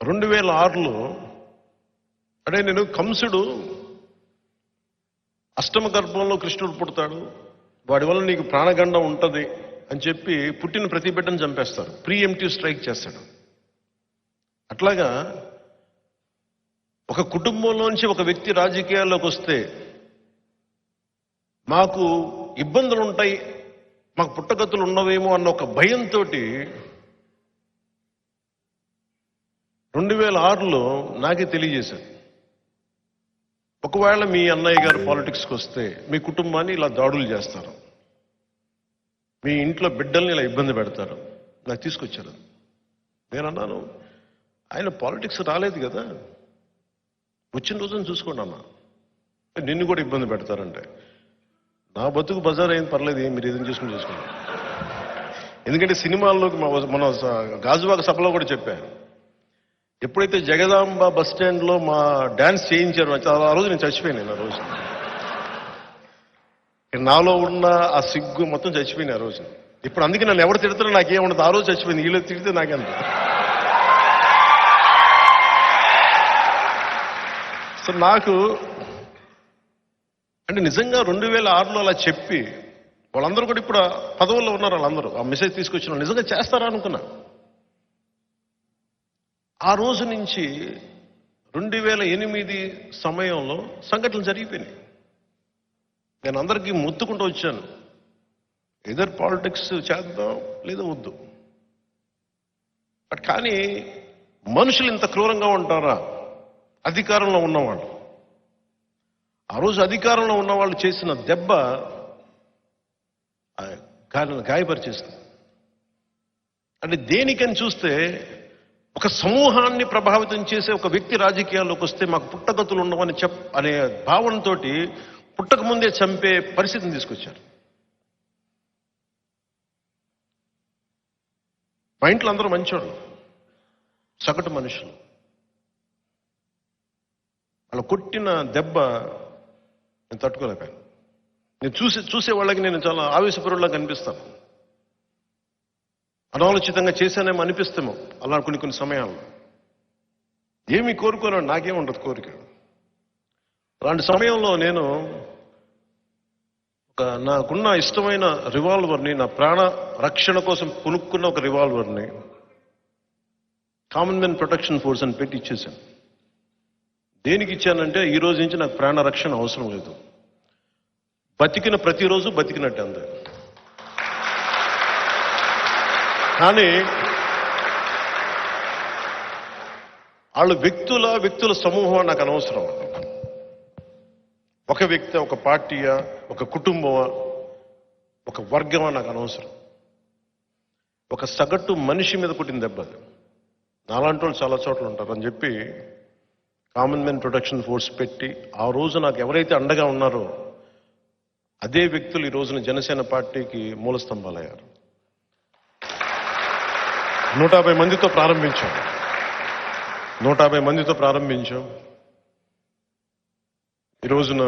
2006లో అంటే నేను కంసుడు అష్టమ గర్భంలో కృష్ణుడు పుడతాడు, వాడి వల్ల నీకు ప్రాణగండం ఉంటుంది అని చెప్పి పుట్టిన ప్రతి బిడ్డను చంపేస్తారు, ప్రీఎంప్టివ్ స్ట్రైక్ చేస్తాడు. అట్లాగా ఒక కుటుంబంలోంచి ఒక వ్యక్తి రాజకీయాల్లోకి వస్తే మాకు ఇబ్బందులు ఉంటాయి, మాకు పుట్టగతులు ఉండవేమో అన్న ఒక భయంతో 2006లో నాకే తెలియజేశారు, ఒకవేళ మీ అన్నయ్య గారు పాలిటిక్స్కి వస్తే మీ కుటుంబాన్ని ఇలా దాడులు చేస్తారు, మీ ఇంట్లో బిడ్డల్ని ఇలా ఇబ్బంది పెడతారు. నాకు తీసుకొచ్చారు. నేను అన్నాను, ఆయన పాలిటిక్స్ రాలేదు కదా, వచ్చిన రోజున చూసుకోండి అన్న, నిన్ను కూడా ఇబ్బంది పెడతారంటే నా బతుకు బజార్ అయింది, పర్లేదు, మీరు ఏదైనా చూసుకుని చూసుకోండి. ఎందుకంటే సినిమాల్లోకి మన గాజువాక సభలో కూడా చెప్పాను, ఎప్పుడైతే జగదాంబ బస్ స్టాండ్లో మా డాన్స్ చేయించారు ఆ రోజు నేను చచ్చిపోయాను. ఆ రోజు నాలో ఉన్న ఆ సిగ్గు మొత్తం చచ్చిపోయింది ఆ రోజు. ఇప్పుడు అందుకే నన్ను ఎవరు తిడతారో నాకేముండదు, ఆ రోజు చచ్చిపోయింది, వీళ్ళు తిడితే నాకెంత. సో నాకు అంటే నిజంగా 2006లో అలా చెప్పి వాళ్ళందరూ కూడా ఇప్పుడు పదవుల్లో ఉన్నారు, వాళ్ళందరూ ఆ మెసేజ్ తీసుకొచ్చిన నిజంగా చేస్తారా అనుకున్నా. ఆ రోజు నుంచి 2008 సమయంలో సంఘటనలు జరిగిపోయినాయి. నేను అందరికీ మొత్తుకుంటూ వచ్చాను, ఎదర్ పాలిటిక్స్ చేద్దాం లేదా వద్దు. బట్ కానీ మనుషులు ఇంత క్రూరంగా ఉంటారా? అధికారంలో ఉన్నవాళ్ళు, ఆ రోజు అధికారంలో ఉన్నవాళ్ళు చేసిన దెబ్బ గాయపరిచేస్తుంది. అంటే దేనికని చూస్తే ఒక సమూహాన్ని ప్రభావితం చేసే ఒక వ్యక్తి రాజకీయాల్లోకి వస్తే మాకు పుట్టగతులు ఉండవని అనే భావనతో పుట్టక ముందే చంపే పరిస్థితిని తీసుకొచ్చారు. మా ఇంట్లో అందరూ మంచోళ్ళు, సగటు మనుషులు. వాళ్ళు కొట్టిన దెబ్బ నేను తట్టుకోలేకపోయాను. నేను చూసే వాళ్ళకి నేను చాలా ఆవేశపరులా కనిపిస్తాను, అనాలోచితంగా చేశానేమో అనిపిస్తేమో అలా కొన్ని సమయాల్లో. ఏమీ కోరుకోను, నాకేముండదు కోరిక. అలాంటి సమయంలో నేను నాకున్న ఇష్టమైన రివాల్వర్ని, నా ప్రాణ రక్షణ కోసం కొనుక్కున్న ఒక రివాల్వర్ని కామన్మెన్ ప్రొటెక్షన్ ఫోర్స్ అని పెట్టి ఇచ్చేశాను. దేనికి ఇచ్చానంటే ఈ రోజు నుంచి నాకు ప్రాణ రక్షణ అవసరం లేదు, బతికిన ప్రతిరోజు బతికినట్టే అంతే. కానీ వాళ్ళు వ్యక్తుల సమూహం నాకు అనవసరం. ఒక వ్యక్తి, ఒక పార్టీయా, ఒక కుటుంబమా, ఒక వర్గమా నాకు అనవసరం. ఒక సగటు మనిషి మీద పుట్టిన దెబ్బ అది. నాలాంటి వాళ్ళు చాలా చోట్ల ఉంటారు అని చెప్పి కామన్ మెన్ ప్రొటెక్షన్ ఫోర్స్ పెట్టి ఆ రోజు నాకు ఎవరైతే అండగా ఉన్నారో అదే వ్యక్తులు ఈ రోజున జనసేన పార్టీకి మూల స్తంభాలయ్యారు. 150 మందితో ప్రారంభించాం. ఈ రోజున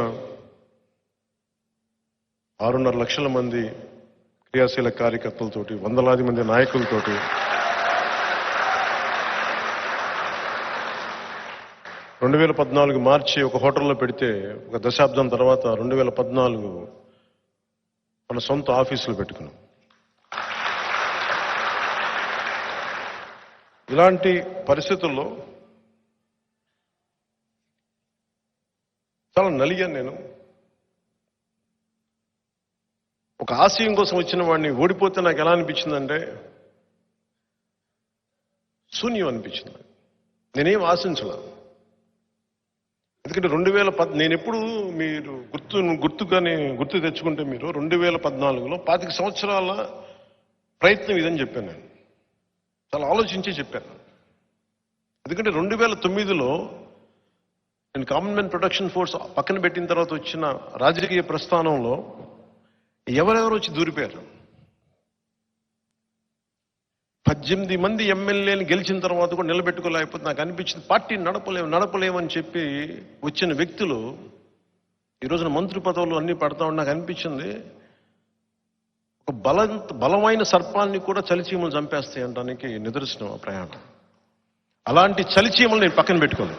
6.5 లక్షల మంది క్రియాశీల కార్యకర్తలతోటి, వందలాది మంది నాయకులతోటి 2014 మార్చి ఒక హోటల్లో పెడితే ఒక దశాబ్దం తర్వాత 2014 మన సొంత ఆఫీసులు పెట్టుకున్నాం. ఇలాంటి పరిస్థితుల్లో చాలా నలిగాను నేను. ఒక ఆశయం కోసం వచ్చిన వాడిని ఓడిపోతే నాకు ఎలా అనిపించిందంటే శూన్యం అనిపించింది. నేనేం ఆశించలా. ఎందుకంటే 2010 నేను ఎప్పుడు మీరు గుర్తు తెచ్చుకుంటే మీరు 2014లో 25 సంవత్సరాల ప్రయత్నం ఇదని చెప్పాను. నేను చాలా ఆలోచించి చెప్పాను. ఎందుకంటే 2009లో నేను కామన్ మెన్ ప్రొటెక్షన్ ఫోర్స్ పక్కన పెట్టిన తర్వాత వచ్చిన రాజకీయ ప్రస్థానంలో ఎవరెవరు వచ్చి దూరిపోయారు. 18 మంది ఎమ్మెల్యేని గెలిచిన తర్వాత కూడా నిలబెట్టుకోలేకపోతే నాకు అనిపించింది పార్టీని నడపలేమని చెప్పి వచ్చిన వ్యక్తులు ఈ రోజున మంత్రి పదవులు అన్ని పడతా ఉండి నాకు అనిపించింది ఒక బలమైన సర్పాన్ని కూడా చలిచీమలు చంపేస్తాయి అనడానికి నిదర్శనం ఆ ప్రయాణం. అలాంటి చలిచీమల్ని నేను పక్కన పెట్టుకోను.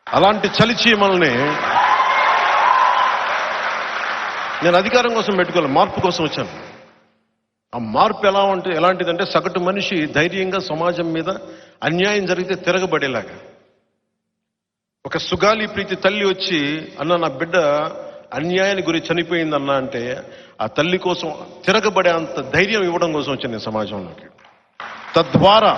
అలాంటి చలిచీమల్ని నేను అధికారం కోసం పెట్టుకోవాలి, మార్పు కోసం వచ్చాను. ఆ మార్పు ఎలాంటిదంటే సగటు మనిషి ధైర్యంగా సమాజం మీద అన్యాయం జరిగితే తిరగబడేలాగా. ఒక సుగాలి ప్రీతి తల్లి వచ్చి అన్న నా బిడ్డ అన్యాయానికి గురి చనిపోయిందన్నా అంటే ఆ తల్లి కోసం తిరగబడే అంత ధైర్యం ఇవ్వడం కోసం వచ్చాను నేను సమాజంలోకి. తద్వారా